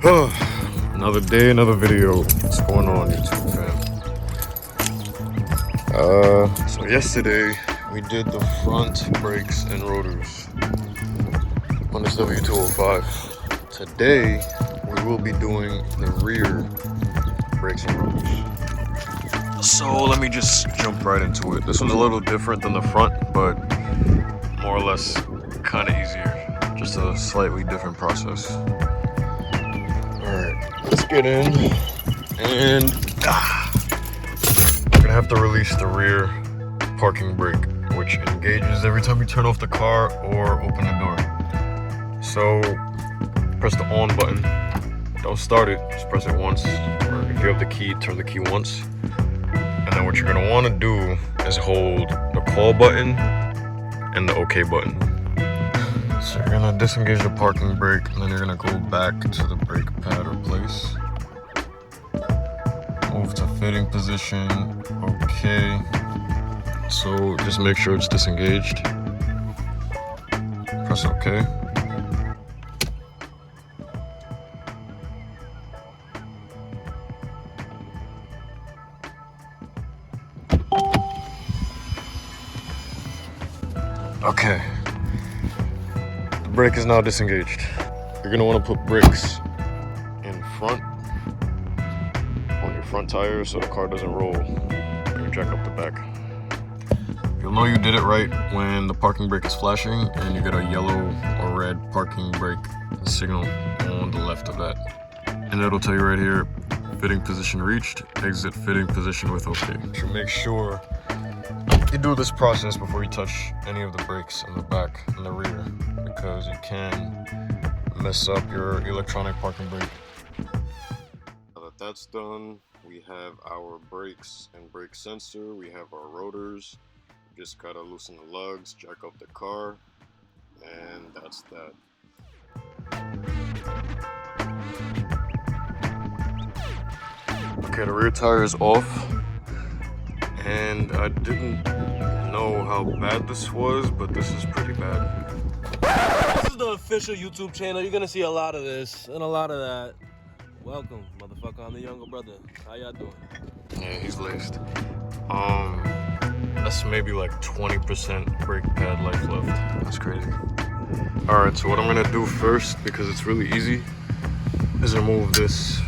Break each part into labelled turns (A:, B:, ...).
A: Another day, another video. What's going on, YouTube fam? So yesterday we did the front brakes and rotors on this W205. Today we will be doing the rear brakes and rotors. So let me just jump right into it. This one's a little different than the front, but more or less kind of easier. Just a slightly different process. Alright, let's get in, and we're gonna have to release the rear parking brake, which engages every time you turn off the car or open the door. So, press the on button, don't start it, just press it once, or if you have the key, turn the key once. And then what you're gonna wanna do is hold the call button and the OK button. So you're gonna disengage the parking brake, and then you're gonna go back to the brake pad or place. Move to fitting position, okay. So just make sure it's disengaged. Press OK. Okay. Brake is now disengaged. You're gonna want to put brakes in front on your front tire so the car doesn't roll when you jack up the back. You'll know you did it right when the parking brake is flashing and you get a yellow or red parking brake signal on the left of that. And it'll tell you right here, fitting position reached, exit fitting position with OK. So make sure you do this process before you touch any of the brakes in the back and the rear, because you can mess up your electronic parking brake. Now that that's done, we have our brakes and brake sensor, we have our rotors. We just gotta loosen the lugs, jack up the car, and that's that. Okay, the rear tire is off, and I didn't know how bad this was, but this is pretty bad.
B: This is the official YouTube channel. You're gonna see a lot of this and a lot of that. Welcome, motherfucker. I'm the younger brother. How y'all doing?
A: Yeah, he's laced. That's maybe like 20% brake pad life left. That's crazy. All right, so what I'm gonna do first, because it's really easy, is remove this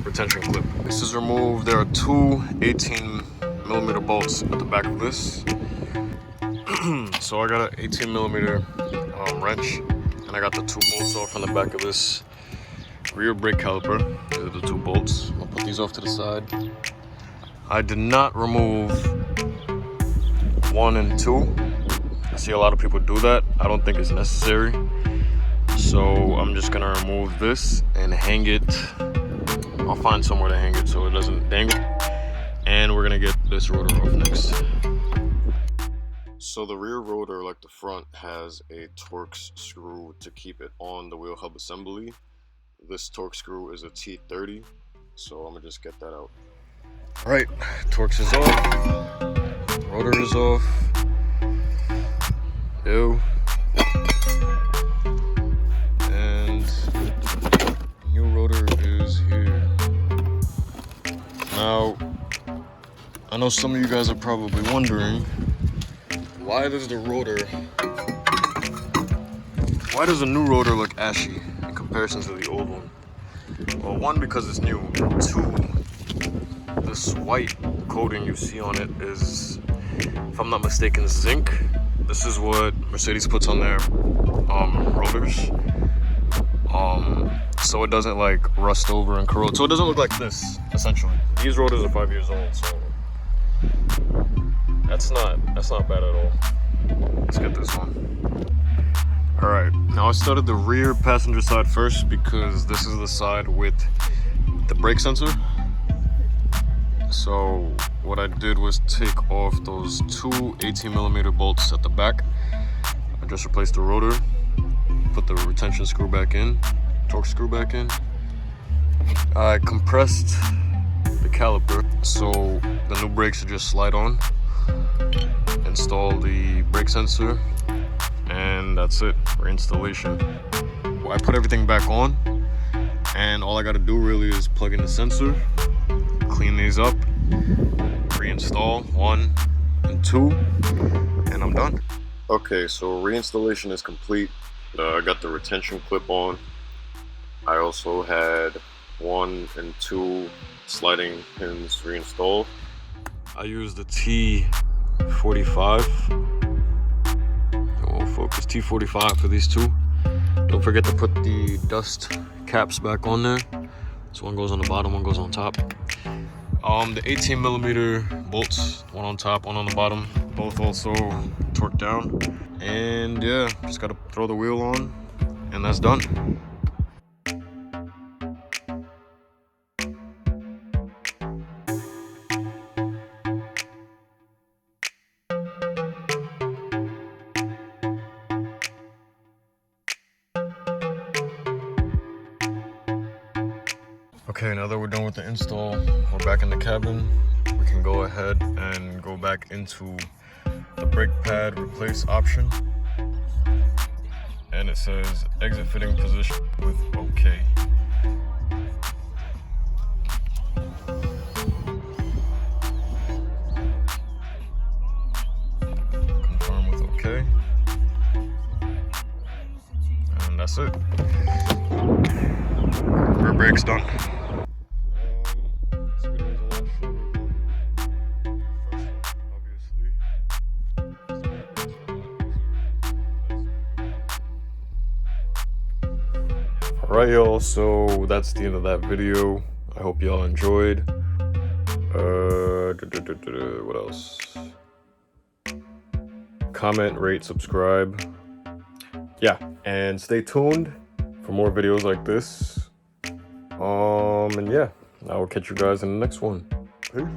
A: retention clip. This is removed. There are two 18mm bolts at the back of this. So I got an 18mm wrench, and I got the two bolts off on the back of this rear brake caliper. These are the two bolts. I'll put these off to the side. I did not remove 1 and 2. I see a lot of people do that. I don't think it's necessary. So I'm just gonna remove this and hang it. I'll find somewhere to hang it so it doesn't dangle. And we're gonna get this rotor off next. So the rear rotor, like the front, has a Torx screw to keep it on the wheel hub assembly. This Torx screw is a T30, so I'm gonna just get that out. All right, Torx is off, rotor is off. Ew. And new rotor is here. Now, I know some of you guys are probably wondering, why does the new rotor look ashy in comparison to the old one? Well, one, because it's new. Two, this white coating you see on it is, if I'm not mistaken, zinc. This is what Mercedes puts on their rotors. So it doesn't like rust over and corrode. So it doesn't look like this, essentially. These rotors are 5 years old, so that's not bad at all. Let's get this one. All right, now I started the rear passenger side first because this is the side with the brake sensor. So what I did was take off those two 18mm bolts at the back. I just replaced the rotor, put the retention screw back in, Torx screw back in. I compressed the caliper so the new brakes should just slide on. Install the brake sensor, and that's it for installation. I put everything back on, And all I gotta do really is plug in the sensor, clean these up, reinstall 1 and 2, and I'm done. Okay, so reinstallation is complete. I got the retention clip on. I also had 1 and 2 sliding pins reinstalled. I used the T45. It won't focus. T45 for these two. Don't forget to put the dust caps back on there. So one goes on the bottom, one goes on top. The 18mm bolts, one on top, one on the bottom, both also torqued down. And yeah, just gotta throw the wheel on, and that's done. Okay, now that we're done with the install, we're back in the cabin. We can go ahead and go back into the brake pad replace option. And it says exit fitting position with OK. Confirm with OK. And that's it. Rear brake's done. This video is a lot shorter than the first one, obviously. Alright, y'all, so that's the end of that video. I hope y'all enjoyed. What else? Comment, rate, subscribe. Yeah, and stay tuned for more videos like this. And yeah, I will catch you guys in the next one. Peace.